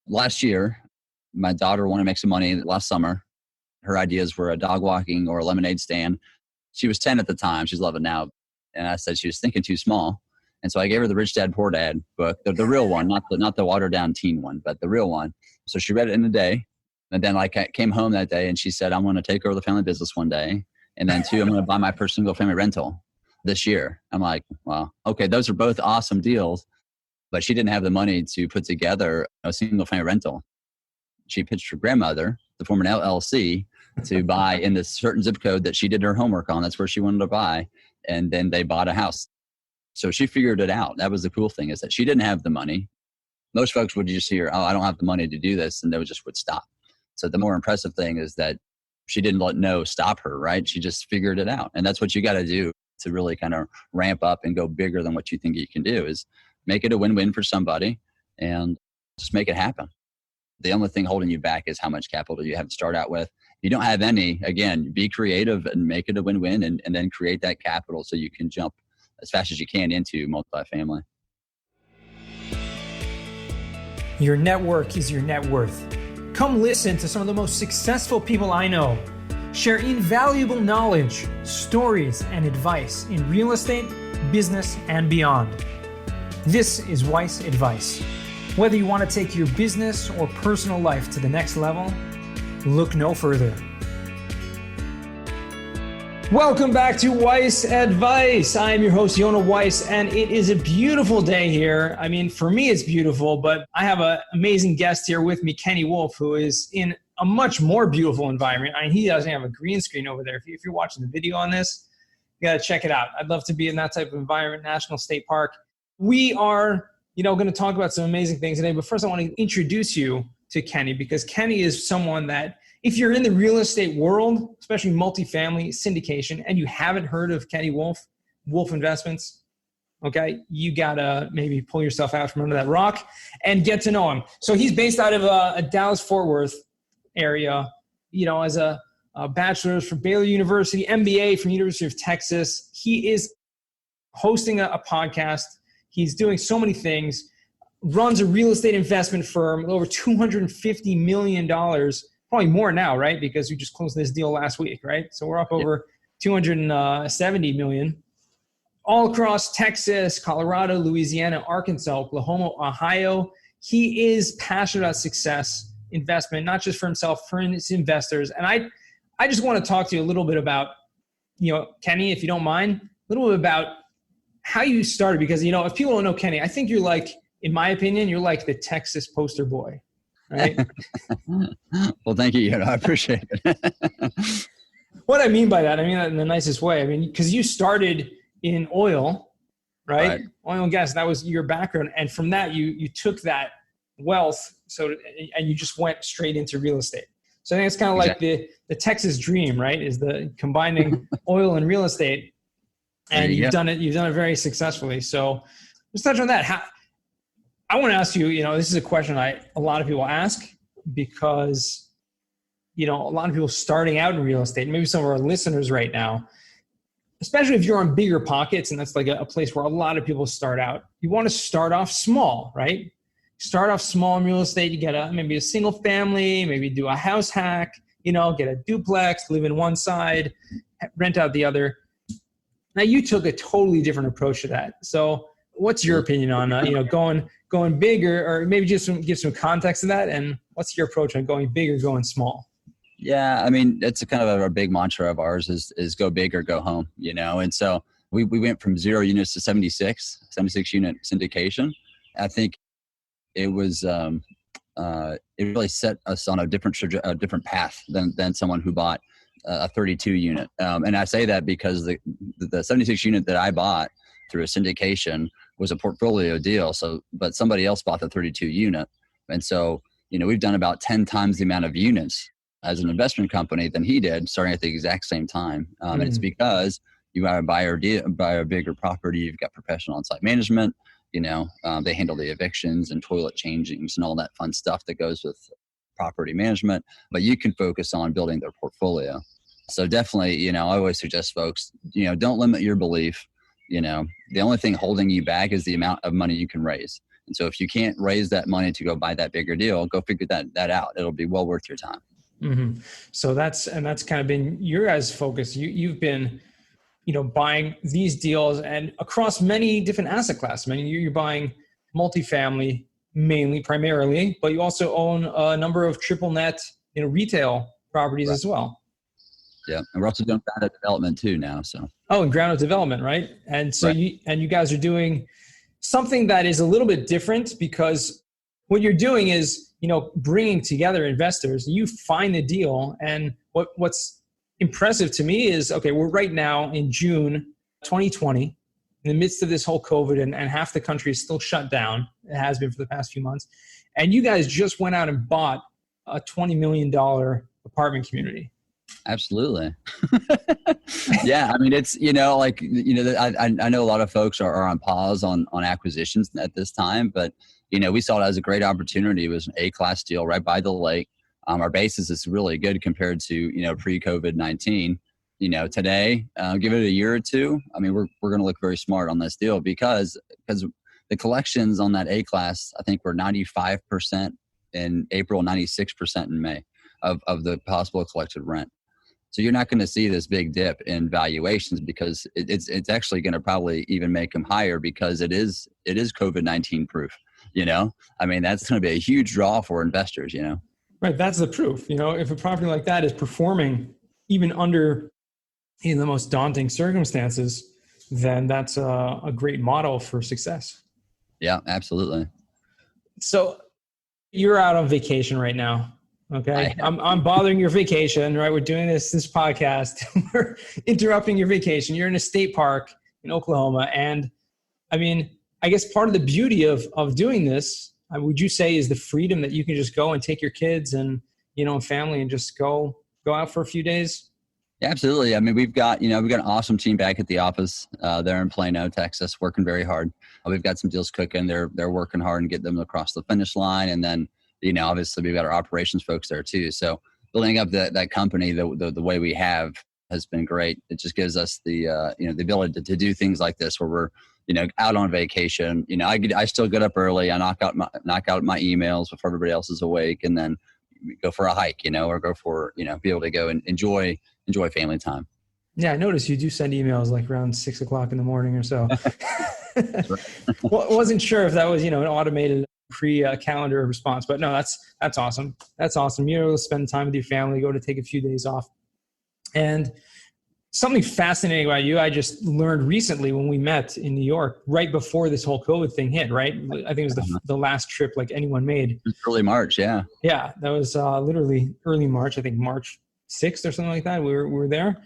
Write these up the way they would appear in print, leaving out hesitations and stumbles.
Last year, my daughter wanted to make some money last summer. Her ideas were a dog walking or a lemonade stand. She was 10 at the time. She's 11 now. And I said she was thinking too small. And so I gave her the Rich Dad, Poor Dad book, the real one, not the watered down teen one, but the real one. So she read it in a day. And then I came home that day and she said, I'm going to take over the family business one day. And then 2, I'm going to buy my first single family rental this year. I'm like, well, okay, those are both awesome deals. But she didn't have the money to put together a single family rental. She pitched her grandmother to form an LLC to buy in this certain zip code that she did her homework on. That's where she wanted to buy. And then they bought a house. So she figured it out. That was the cool thing, is that she didn't have the money. Most folks would just hear, oh, I don't have the money to do this. And they would stop. So the more impressive thing is that she didn't let no stop her, right? She just figured it out. And that's what you got to do to really kind of ramp up and go bigger than what you think you can do, is make it a win-win for somebody and just make it happen. The only thing holding you back is how much capital you have to start out with. If you don't have any, again, be creative and make it a win-win and then create that capital so you can jump as fast as you can into multifamily. Your network is your net worth. Come listen to some of the most successful people I know share invaluable knowledge, stories, and advice in real estate, business, and beyond. This is Weiss Advice. Whether you want to take your business or personal life to the next level, look no further. Welcome back to Weiss Advice. I am your host, Yona Weiss, and it is a beautiful day here. I mean, for me, it's beautiful, but I have an amazing guest here with me, Kenny Wolfe, who is in a much more beautiful environment. I mean, he doesn't have a green screen over there. If you're watching the video on this, you got to check it out. I'd love to be in that type of environment, National State Park. We are, going to talk about some amazing things today, but first I want to introduce you to Kenny, because Kenny is someone that, if you're in the real estate world, especially multifamily syndication, and you haven't heard of Kenny Wolfe, Wolfe Investments, okay, you got to maybe pull yourself out from under that rock and get to know him. So he's based out of a Dallas-Fort Worth area, as a bachelor's from Baylor University, MBA from University of Texas. He is hosting a podcast. He's doing so many things, runs a real estate investment firm with over $250 million, probably more now, right? Because we just closed this deal last week, right? So we're up over 270 million, all across Texas, Colorado, Louisiana, Arkansas, Oklahoma, Ohio. He is passionate about success, investment, not just for himself, for his investors. And I just want to talk to you a little bit about, Kenny, if you don't mind, a little bit about how you started. Because, if people don't know Kenny, I think you're like, in my opinion, you're like the Texas poster boy. Right? Well, thank you. I appreciate it. What I mean by that, I mean that in the nicest way. I mean, because you started in oil, right? Oil and gas, that was your background. And from that, you took that wealth, and you just went straight into real estate. So I think it's kind of like the Texas dream, right? Is the combining oil and real estate. And you've done it very successfully. So let's touch on that. I want to ask you, this is a question a lot of people ask, because, a lot of people starting out in real estate, maybe some of our listeners right now, especially if you're on bigger pockets, and that's like a place where a lot of people start out, you want to start off small, right? Start off small in real estate. You get maybe a single family, maybe do a house hack, get a duplex, live in one side, rent out the other. Now you took a totally different approach to that. So what's your opinion on, going bigger, or maybe just give some context to that? And what's your approach on going big or going small? Yeah, I mean, it's a kind of a big mantra of ours is go big or go home, And so we went from 0 units to 76 unit syndication. I think it was, it really set us on a different path than someone who bought a 32 unit. And I say that because the 76 unit that I bought through a syndication was a portfolio deal. But somebody else bought the 32 unit. And so, we've done about 10 times the amount of units as an investment company than he did, starting at the exact same time. And it's because you got to buy a bigger property. You've got professional on-site management. They handle the evictions and toilet changings and all that fun stuff that goes with property management. But you can focus on building their portfolio. So definitely, I always suggest folks, don't limit your belief. The only thing holding you back is the amount of money you can raise. And so if you can't raise that money to go buy that bigger deal, go figure that out. It'll be well worth your time. Mm-hmm. So that's kind of been your guys' focus. You've been, buying these deals and across many different asset classes. I mean, you're buying multifamily primarily, but you also own a number of triple net, retail properties as well. Yeah, and we're also doing ground up development too now. So and ground up development, right? And so you guys are doing something that is a little bit different, because what you're doing is, bringing together investors. You find the deal, and what's impressive to me is, okay, we're right now in June 2020, in the midst of this whole COVID, and half the country is still shut down. It has been for the past few months. And you guys just went out and bought a $20 million apartment community. Absolutely. Yeah. I mean, it's, I know a lot of folks are on pause on acquisitions at this time, but, we saw it as a great opportunity. It was an A-class deal right by the lake. Our basis is really good compared to, pre-COVID-19. Today, give it a year or two. I mean, we're going to look very smart on this deal because the collections on that A-class, I think, were 95% in April, 96% in May of the possible collected rent. So you're not going to see this big dip in valuations, because it's actually going to probably even make them higher, because it is COVID-19 proof. I mean, that's going to be a huge draw for investors. Right, that's the proof. If a property like that is performing even under the most daunting circumstances, then that's a great model for success. Yeah, absolutely. So you're out on vacation right now. Okay. I'm bothering your vacation, right? We're doing this podcast. We're interrupting your vacation. You're in a state park in Oklahoma. And I mean, I guess part of the beauty of doing this, would you say, is the freedom that you can just go and take your kids and, family and just go out for a few days? Yeah, absolutely. I mean, we've got an awesome team back at the office there in Plano, Texas, working very hard. We've got some deals cooking. They're working hard and get them across the finish line. And then, obviously we've got our operations folks there too. So building up that company the way we have has been great. It just gives us the the ability to do things like this where we're out on vacation. I still get up early. I knock out my emails before everybody else is awake, and then go for a hike, or go for be able to go and enjoy family time. Yeah, I noticed you do send emails like around 6 o'clock in the morning or so. Well, I wasn't sure if that was an automated pre-calendar response, but no, that's awesome. That's awesome. You're able to spend time with your family, go to take a few days off. And something fascinating about you, I just learned recently when we met in New York, right before this whole COVID thing hit, right? I think it was the last trip like anyone made. It was early March, yeah. Yeah, that was literally early March, I think March 6th or something like that. We were there.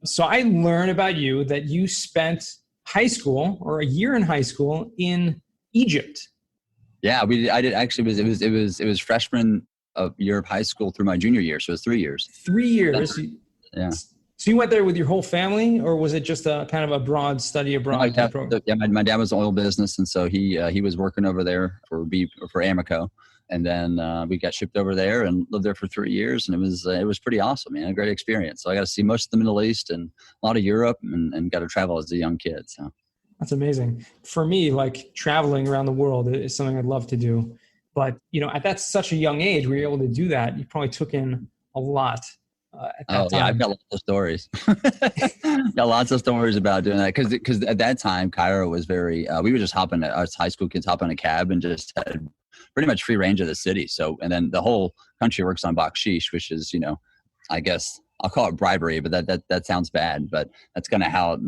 So I learned about you that you spent high school or a year in high school in Egypt. Yeah, I did actually. It was freshman year of high school through my junior year, so it was 3 years. 3 years. Yeah. So you went there with your whole family, or was it just a kind of a broad study abroad program? Yeah, my dad was in oil business, and so he was working over there for Amoco, and then we got shipped over there and lived there for 3 years, and it was pretty awesome, man. A great experience. So I got to see most of the Middle East and a lot of Europe, and got to travel as a young kid. So that's amazing. For me, like traveling around the world is something I'd love to do, but at that such a young age, where you're able to do that, you probably took in a lot. At that time. Yeah, I've got lots of stories. Got lots of stories about doing that because at that time Cairo was very. We would just us high school kids hop in a cab and just had pretty much free range of the city. So and then the whole country works on bakshish, which is I guess I'll call it bribery, but that sounds bad, but that's kind of how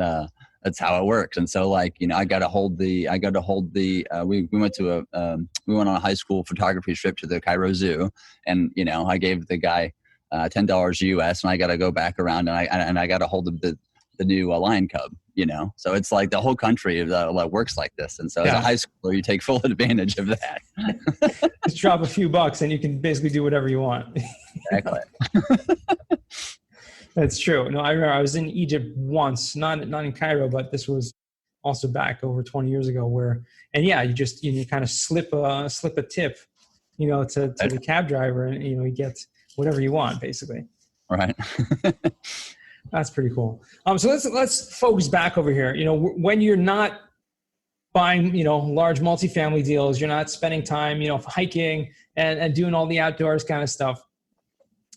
that's how it works. And so I got to hold the. We went on a high school photography trip to the Cairo Zoo, and I gave the guy $10 US, and I got to go back around and I got to hold the new lion cub, so it's like the whole country works like this. And so as a high schooler, you take full advantage of that. Just drop a few bucks and you can basically do whatever you want. Exactly. That's true. No, I remember I was in Egypt once, not in Cairo, but this was also back over 20 years ago you just, you kind of slip a tip, to the cab driver, and, you get whatever you want, basically. Right. That's pretty cool. So let's focus back over here. When you're not buying, large multifamily deals. You're not spending time, hiking and doing all the outdoors kind of stuff.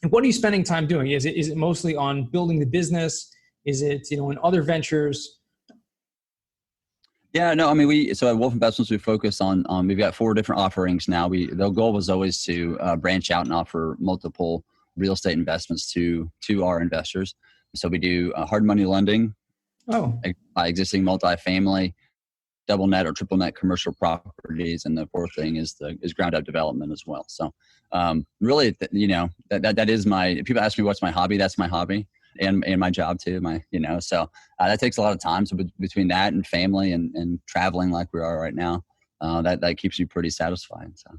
And what are you spending time doing? Is it mostly on building the business? Is it, in other ventures? Yeah, no, I mean, so at Wolfe Investments, we focus on, we've got 4 different offerings now. The goal was always to branch out and offer multiple real estate investments to our investors. So we do hard money lending, existing multifamily, double net or triple net commercial properties, and the 4th thing is ground up development as well. So really, that is my. People ask me what's my hobby. That's my hobby, and my job too. So that takes a lot of time. So between that and family and traveling like we are right now, that keeps you pretty satisfied. So.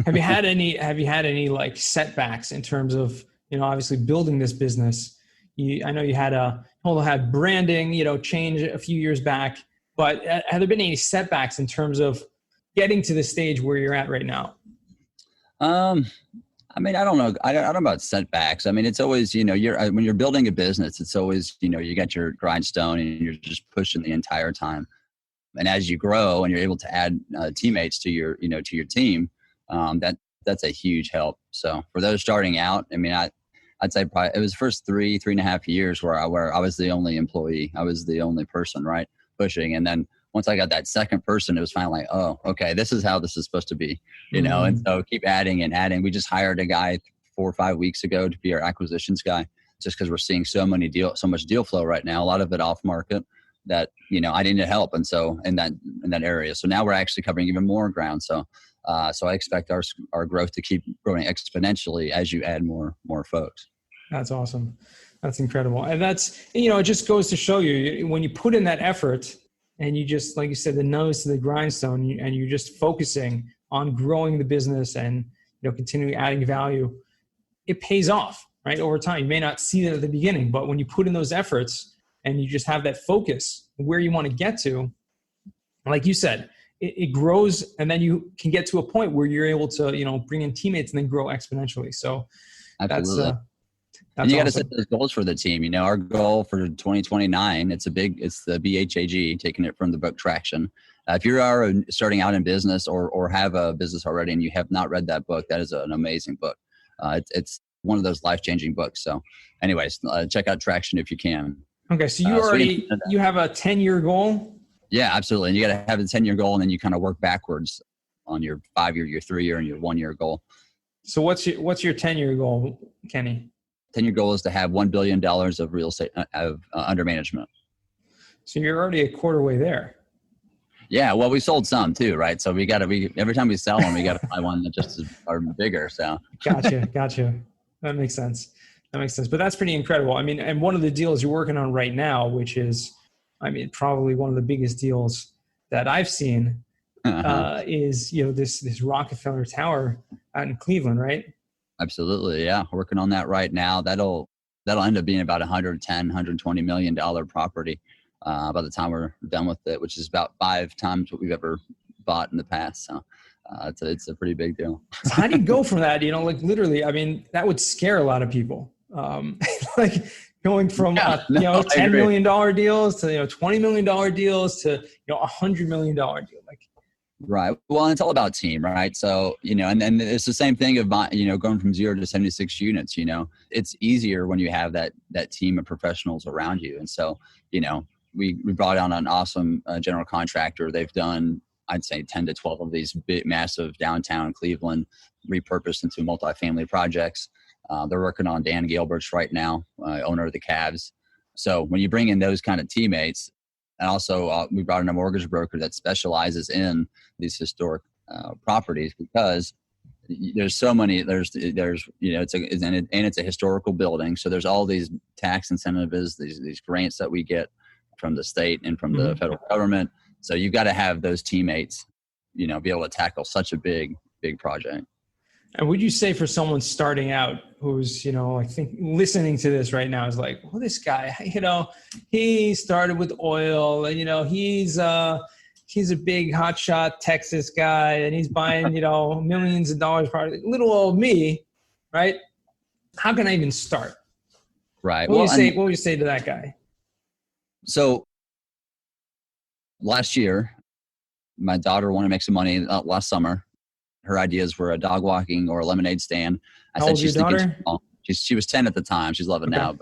Have you had any like setbacks in terms of, obviously building this business? I know you had branding, change a few years back, but have there been any setbacks in terms of getting to the stage where you're at right now? I mean, I don't know. I don't know about setbacks. I mean, it's always, when you're building a business, it's always, you got your grindstone and you're just pushing the entire time. And as you grow and you're able to add teammates to your team, that's a huge help. So for those starting out, I mean, I'd say probably it was the first 3.5 years where I was the only employee. I was the only person, right, pushing. And then once I got that second person, it was finally like, oh, okay, this is how this is supposed to be, And so keep adding and adding. We just hired a guy 4 or 5 weeks ago to be our acquisitions guy, just because we're seeing so much deal flow right now. A lot of it off market that I needed help, and so in that area. So now we're actually covering even more ground. So I expect our growth to keep growing exponentially as you add more folks. That's awesome. That's incredible. And that's, it just goes to show you when you put in that effort and you just, like you said, the nose to the grindstone, and you're just focusing on growing the business and, continuing adding value, it pays off, right? Over time. You may not see that at the beginning, but when you put in those efforts and you just have that focus where you want to get to, like you said, it grows, and then you can get to a point where you're able to, bring in teammates and then grow exponentially. So absolutely. And you got to set those goals for the team. Our goal for 2029, it's the BHAG, taking it from the book Traction. If you are starting out in business or have a business already and you have not read that book, that is an amazing book. It's one of those life-changing books. So anyways, check out Traction if you can. Okay. So you have a 10-year goal? Yeah, absolutely. And you got to have a 10-year goal, and then you kind of work backwards on your 5-year, your 3-year, and your 1-year goal. So what's your 10-year goal, Kenny? 10-year goal is to have $1 billion of real estate under management. So you're already a quarter way there. Yeah, well, we sold some too, right? So every time we sell one, we got to buy one that just are bigger. So Gotcha. That makes sense. But that's pretty incredible. I mean, and one of the deals you're working on right now, which is, probably one of the biggest deals that I've seen, is this Rockefeller Tower out in Cleveland, right? Absolutely, yeah. Working on that right now. That'll end up being about $120 million property by the time we're done with it, which is about 5 times what we've ever bought in the past. So it's a pretty big deal. So how do you go from that? Like literally, that would scare a lot of people. Like going from $10 million deals to $20 million deals to $100 million deal. Like, right. Well, it's all about team, right? So and then it's the same thing of going from 0 to 76 units. It's easier when you have that team of professionals around you. And so we brought on an awesome general contractor. They've done, I'd say, 10 to 12 of these big, massive downtown Cleveland repurposed into multifamily projects. They're working on Dan Gilbert's right now, owner of the Cavs. So when you bring in those kind of teammates, and also we brought in a mortgage broker that specializes in these historic properties, because there's so many. There's it's a historical building, so there's all these tax incentives, these grants that we get from the state and from the federal government. So you've got to have those teammates, be able to tackle such a big project. And would you say for someone starting out who's, I think listening to this right now is like, well, this guy, he started with oil and, he's a big hotshot Texas guy and he's buying, millions of dollars. Little old me, right? How can I even start? Right. What would you say to that guy? So last year, my daughter wanted to make some money last summer. Her ideas were a dog walking or a lemonade stand. How old is your daughter? She was 10 at the time. She's 11 now,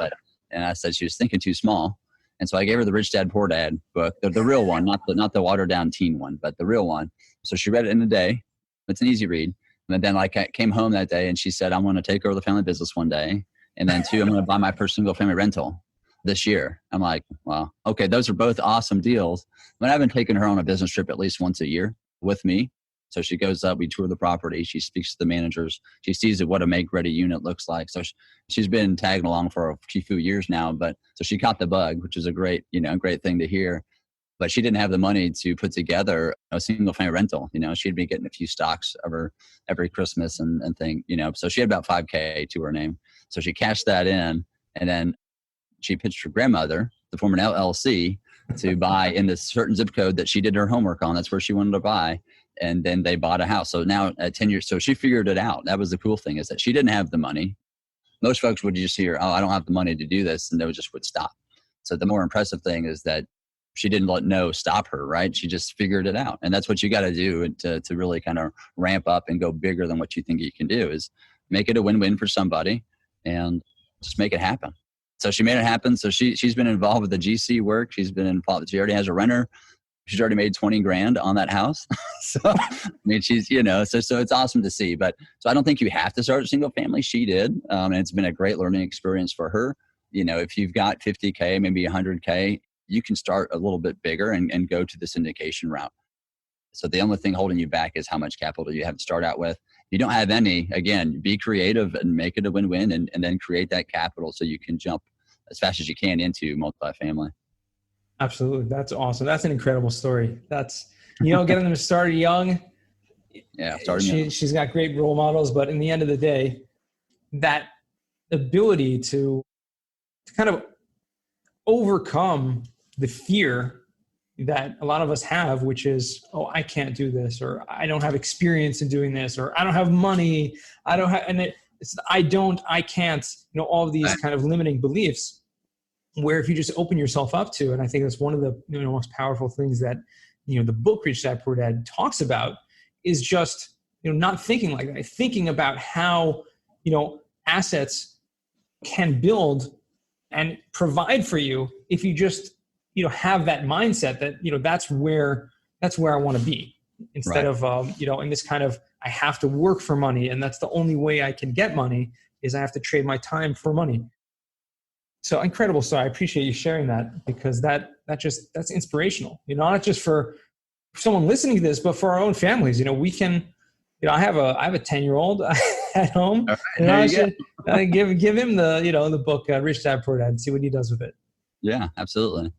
and I said she was thinking too small. And so I gave her the Rich Dad Poor Dad book, the real one, not the watered down teen one, but the real one. So she read it in a day. It's an easy read. And then I came home that day and she said, I'm going to take over the family business one day. And then 2, I'm going to buy my first single family rental this year. I'm like, well, okay, those are both awesome deals. But I've been taking her on a business trip at least once a year with me. So she goes up, we tour the property, she speaks to the managers, she sees what a make-ready unit looks like. So she's been tagging along for a few years now, but so she caught the bug, which is a great thing to hear. But she didn't have the money to put together a single family rental. She'd be getting a few stocks every Christmas and thing, so she had about $5,000 to her name. So she cashed that in, and then she pitched her grandmother to form an LLC to buy in this certain zip code that she did her homework on. That's where she wanted to buy. And then they bought a house. So now at 10 years, so she figured it out. That was the cool thing, is that she didn't have the money. Most folks would just hear, oh, I don't have the money to do this. And they would stop. So the more impressive thing is that she didn't let no stop her, right? She just figured it out. And that's what you got to do to really kind of ramp up and go bigger than what you think you can do, is make it a win-win for somebody and just make it happen. So she made it happen. So she's been involved with the GC work. She's been involved. She already has a renter. She's already made 20 grand on that house. So, I mean, she's, so it's awesome to see. But so I don't think you have to start a single family. She did. And it's been a great learning experience for her. If you've got 50K, maybe 100K, you can start a little bit bigger and go to the syndication route. So the only thing holding you back is how much capital you have to start out with. If you don't have any, again, be creative and make it a win-win and then create that capital so you can jump as fast as you can into multifamily. Absolutely. That's awesome. That's an incredible story. That's, getting them started young. Yeah. She's got great role models, but in the end of the day, that ability to kind of overcome the fear that a lot of us have, which is, oh, I can't do this, or I don't have experience in doing this, or I don't have money. I can't, all of these kind of limiting beliefs. Where if you just open yourself up to, and I think that's one of the most powerful things that the book Rich Dad Poor Dad talks about, is just not thinking like that, thinking about how assets can build and provide for you if you just have that mindset that that's where I want to be, instead of in this kind of, I have to work for money, and that's the only way I can get money, is I have to trade my time for money. So incredible story. I appreciate you sharing that, because that's inspirational, not just for someone listening to this, but for our own families. We can, I have a 10-year-old at home, and I should give him the book, Rich Dad Poor Dad, and see what he does with it. Yeah, absolutely.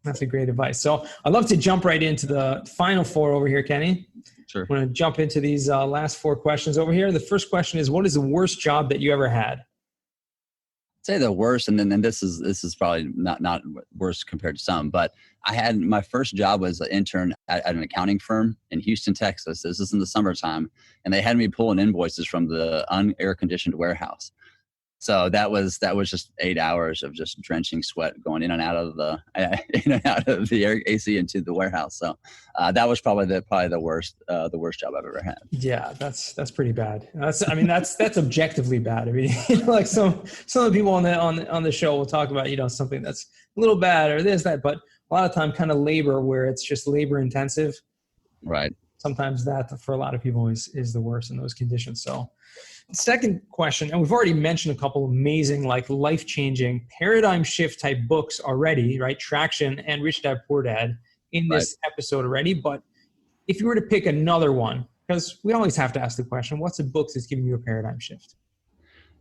That's a great advice. So I'd love to jump right into the final 4 over here, Kenny. Sure. I'm going to jump into these last 4 questions over here. The first question is, what is the worst job that you ever had? Say the worst, and then this is probably not worse compared to some, but I had my first job was an intern at an accounting firm in Houston, Texas. This is in the summertime, and they had me pulling invoices from the unair conditioned warehouse. So that was just 8 hours of just drenching sweat going in and out of the air AC into the warehouse. So that was probably the worst job I've ever had. Yeah, that's pretty bad. That's objectively bad. I mean, like some of the people on the show will talk about something that's a little bad or this, that, but a lot of time kind of labor where it's just labor intensive. Right. Sometimes that for a lot of people is the worst in those conditions. So. Second question, and we've already mentioned a couple of amazing, life-changing paradigm shift type books already, right? Traction and Rich Dad Poor Dad in this episode already. But if you were to pick another one, because we always have to ask the question, what's a book that's giving you a paradigm shift?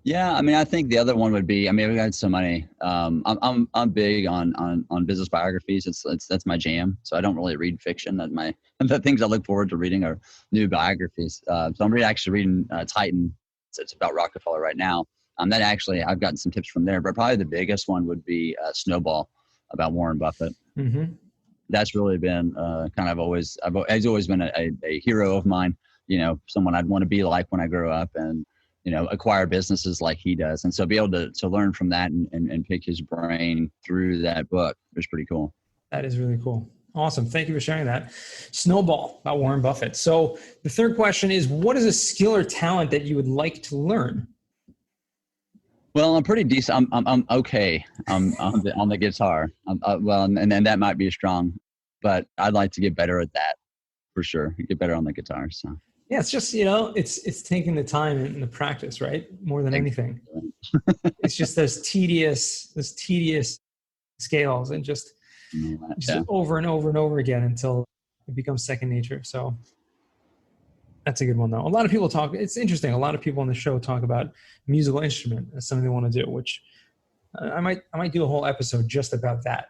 Yeah, I mean, I think the other one would be, we've got so many. I'm big on business biographies. That's my jam. So I don't really read fiction. The things I look forward to reading are new biographies. So I'm actually reading Titan. It's about Rockefeller right now. That actually, I've gotten some tips from there, but probably the biggest one would be Snowball about Warren Buffett. Mm-hmm. That's really been he's always been a hero of mine, someone I'd want to be like when I grow up and, acquire businesses like he does. And so be able to learn from that and pick his brain through that book was pretty cool. That is really cool. Awesome. Thank you for sharing that. Snowball by Warren Buffett. So the third question is, what is a skill or talent that you would like to learn? Well, I'm pretty decent. I'm okay on the guitar. And that might be strong, but I'd like to get better at that for sure. Get better on the guitar. So yeah, it's just, it's taking the time and the practice, right? More than anything. It's just those tedious scales and just over and over and over again until it becomes second nature. So that's a good one though. A lot of people talk, it's interesting. A lot of people on the show talk about musical instrument as something they want to do, which I might do a whole episode just about that.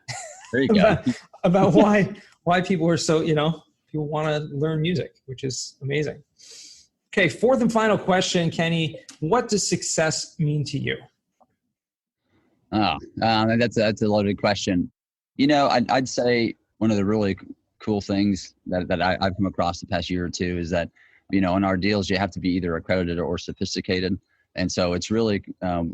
There you go. about why people are so, people want to learn music, which is amazing. Okay. Fourth and final question, Kenny, what does success mean to you? That's a loaded question. I'd say one of the really cool things that I've come across the past year or two is that, in our deals, you have to be either accredited or sophisticated. And so it's really,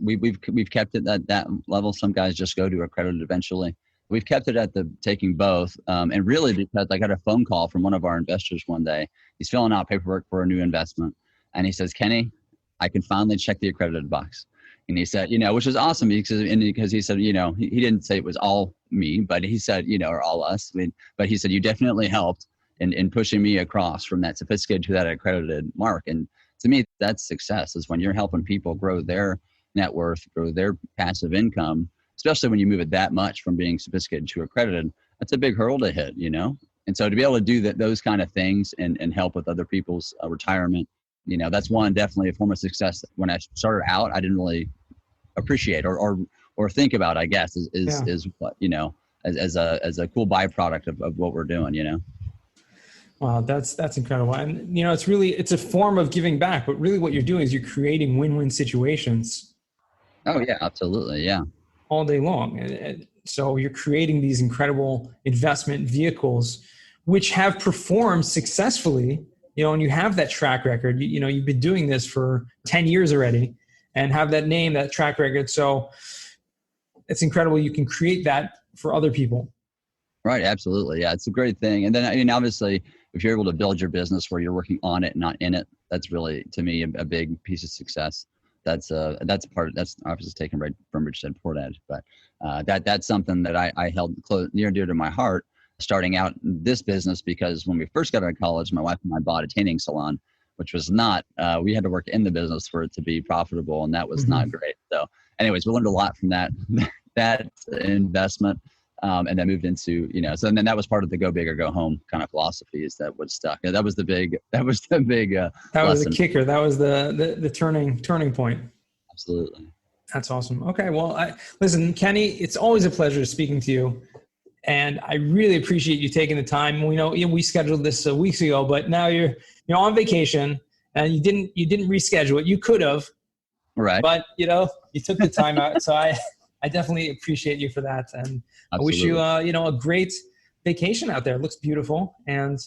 we've kept it at that level. Some guys just go to accredited eventually. We've kept it at the taking both. And really because I got a phone call from one of our investors one day. He's filling out paperwork for a new investment. And he says, Kenny, I can finally check the accredited box. And he said, which is awesome because he said, he didn't say it was all me, but he said, or all us. But he said, you definitely helped in pushing me across from that sophisticated to that accredited mark. And to me, that's success, is when you're helping people grow their net worth, grow their passive income, especially when you move it that much from being sophisticated to accredited. That's a big hurdle to hit, And so to be able to do those kind of things and help with other people's retirement, that's definitely a form of success. When I started out, I didn't really appreciate or think about, I guess, is what, as a cool byproduct of what we're doing, Wow, that's incredible. And, it's a form of giving back, but really what you're doing is you're creating win-win situations. Oh yeah, absolutely. Yeah. All day long. And so you're creating these incredible investment vehicles, which have performed successfully, and you have that track record, you've been doing this for 10 years already and have that name, that track record. So it's incredible. You can create that for other people. Right. Absolutely. Yeah. It's a great thing. And then, obviously, if you're able to build your business where you're working on it, not in it, that's really, to me, a big piece of success. That's obviously taken right from Rich Dad Poor Dad, but that's something that I held near and dear to my heart, starting out this business, because when we first got out of college, my wife and I bought a tanning salon, which was not, we had to work in the business for it to be profitable, and that was not great. So anyways, we learned a lot from that investment. And then moved into, so then that was part of the go big or go home kind of philosophy, is that what stuck. That was the big that was the lesson. Kicker. That was the turning point. Absolutely. That's awesome. Okay. Well, listen, Kenny, it's always a pleasure speaking to you. And I really appreciate you taking the time. We know we scheduled this weeks ago, but now you're on vacation and you didn't reschedule it. You could have, right? But you took the time out. So I definitely appreciate you for that. And absolutely. I wish you, a great vacation out there. It looks beautiful, and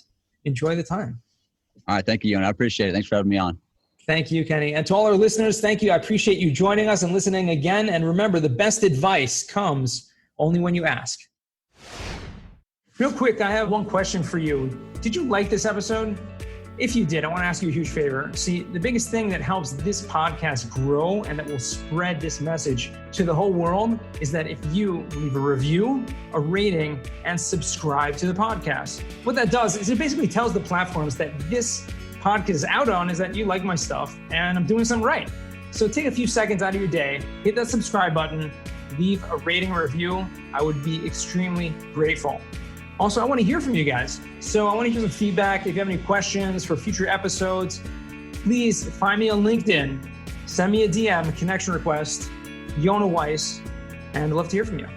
enjoy the time. All right. Thank you, Yona. I appreciate it. Thanks for having me on. Thank you, Kenny. And to all our listeners, thank you. I appreciate you joining us and listening again. And remember, the best advice comes only when you ask. Real quick, I have one question for you. Did you like this episode? If you did, I want to ask you a huge favor. See, the biggest thing that helps this podcast grow and that will spread this message to the whole world is that if you leave a review, a rating, and subscribe to the podcast. What that does is it basically tells the platforms that this podcast is out on is that you like my stuff and I'm doing something right. So take a few seconds out of your day, hit that subscribe button, leave a rating or review. I would be extremely grateful. Also, I want to hear from you guys. So I want to hear some feedback. If you have any questions for future episodes, please find me on LinkedIn. Send me a DM, a connection request, Yona Weiss, and I'd love to hear from you.